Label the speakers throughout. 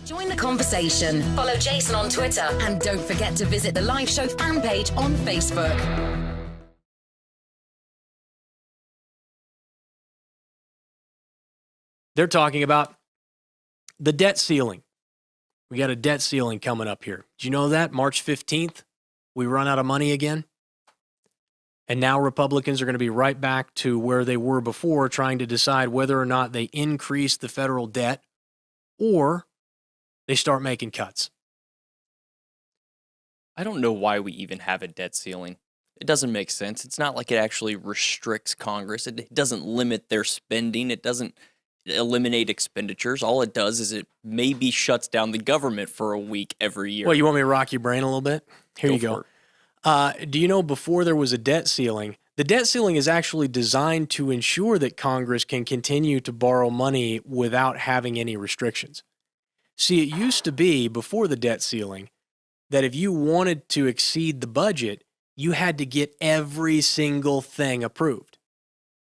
Speaker 1: Join the conversation. Follow Jason on Twitter. And don't forget to visit the live show fan page on Facebook.
Speaker 2: They're talking about the debt ceiling. We got a debt ceiling coming up here. Do you know that? March 15th, we run out of money again. And now Republicans are going to be right back to where they were before, trying to decide whether or not they increase the federal debt or they start making cuts.
Speaker 3: I don't know why we even have a debt ceiling. It doesn't make sense. It's not like it actually restricts Congress. It doesn't limit their spending. It doesn't eliminate expenditures. All it does is it maybe shuts down the government for a week every year.
Speaker 2: Well, you want me to rock your brain a little bit? Here you go. Do you know before there was a debt ceiling, the debt ceiling is actually designed to ensure that Congress can continue to borrow money without having any restrictions. See, it used to be before the debt ceiling that if you wanted to exceed the budget, you had to get every single thing approved.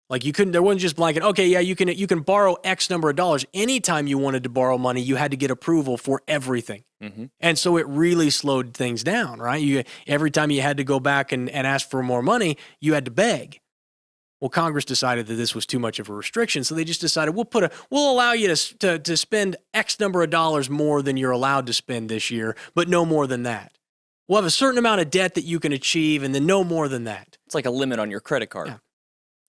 Speaker 2: Like there wasn't just blanket, okay, yeah, you can borrow X number of dollars. Anytime you wanted to borrow money, you had to get approval for everything. Mm-hmm. And so it really slowed things down, right? Every time you had to go back and ask for more money, you had to beg. Well, Congress decided that this was too much of a restriction, so they just decided we'll allow you to spend X number of dollars more than you're allowed to spend this year, but no more than that. We'll have a certain amount of debt that you can achieve, and then no more than that.
Speaker 3: It's like a limit on your credit card.
Speaker 2: Yeah.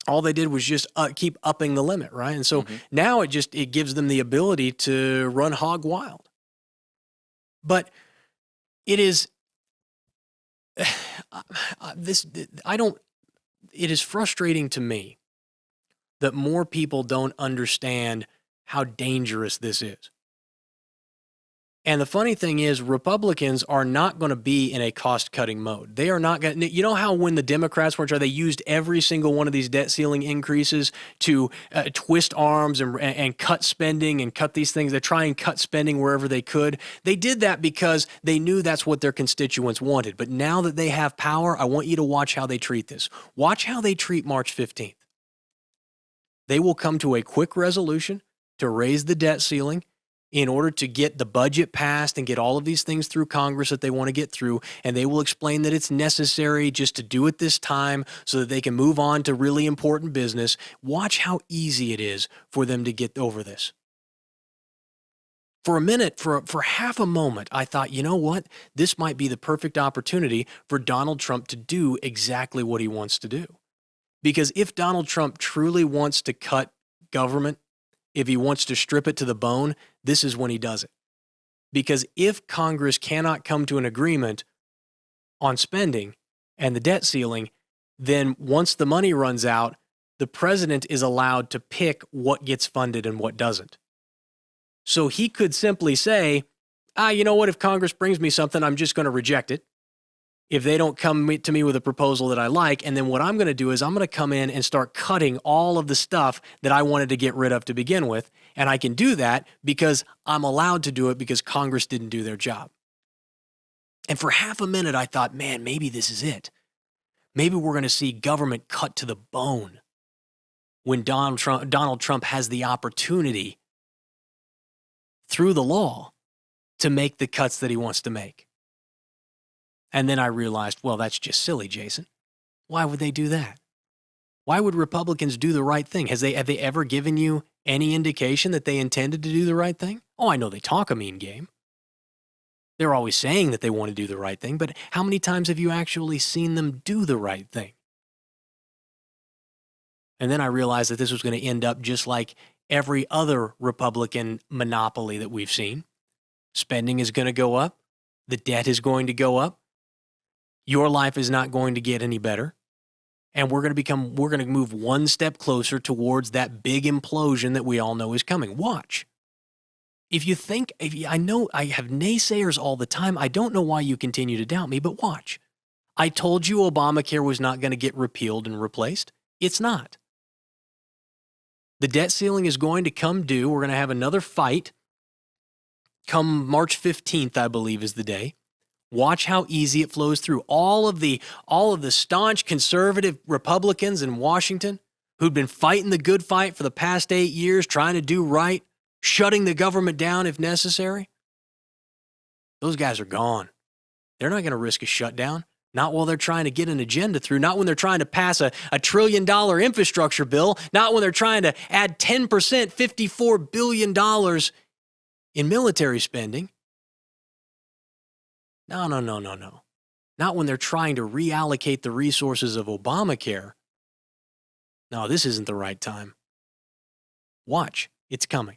Speaker 2: All they did was just keep upping the limit, right? And so now it gives them the ability to run hog wild. But it is it is frustrating to me that more people don't understand how dangerous this is. And the funny thing is, Republicans are not going to be in a cost-cutting mode. They are not going to, you know how when the Democrats were in charge, they used every single one of these debt ceiling increases to twist arms and cut spending and cut these things. They try and cut spending wherever they could. They did that because they knew that's what their constituents wanted. But now that they have power, I want you to watch how they treat this. Watch how they treat March 15th. They will come to a quick resolution to raise the debt ceiling in order to get the budget passed and get all of these things through Congress that they want to get through, and they will explain that it's necessary just to do it this time so that they can move on to really important business. Watch how easy it is for them to get over this. For a minute, for half a moment, I thought, you know what? This might be the perfect opportunity for Donald Trump to do exactly what he wants to do. Because if Donald Trump truly wants to cut government, if he wants to strip it to the bone, this is when he does it. Because if Congress cannot come to an agreement on spending and the debt ceiling, then once the money runs out, the president is allowed to pick what gets funded and what doesn't. So he could simply say, you know what, if Congress brings me something, I'm just going to reject it. If they don't come to me with a proposal that I like, and then what I'm going to do is I'm going to come in and start cutting all of the stuff that I wanted to get rid of to begin with, and I can do that because I'm allowed to do it because Congress didn't do their job. And for half a minute, I thought, man, maybe this is it. Maybe we're going to see government cut to the bone when Donald Trump has the opportunity through the law to make the cuts that he wants to make. And then I realized, well, that's just silly, Jason. Why would they do that? Why would Republicans do the right thing? Have they ever given you any indication that they intended to do the right thing? Oh, I know they talk a mean game. They're always saying that they want to do the right thing, but how many times have you actually seen them do the right thing? And then I realized that this was going to end up just like every other Republican monopoly that we've seen. Spending is going to go up. The debt is going to go up. Your life is not going to get any better. And we're going to move one step closer towards that big implosion that we all know is coming. Watch. I know I have naysayers all the time. I don't know why you continue to doubt me, but watch. I told you Obamacare was not going to get repealed and replaced. It's not. The debt ceiling is going to come due. We're going to have another fight come March 15th, I believe is the day. Watch how easy it flows through. All of the staunch conservative Republicans in Washington who'd been fighting the good fight for the past 8 years, trying to do right, shutting the government down if necessary. those guys are gone. They're not going to risk a shutdown. Not while they're trying to get an agenda through, not when they're trying to pass a $1 trillion infrastructure bill, not when they're trying to add 10%, $54 billion in military spending. No. Not when they're trying to reallocate the resources of Obamacare. No, this isn't the right time. Watch, it's coming.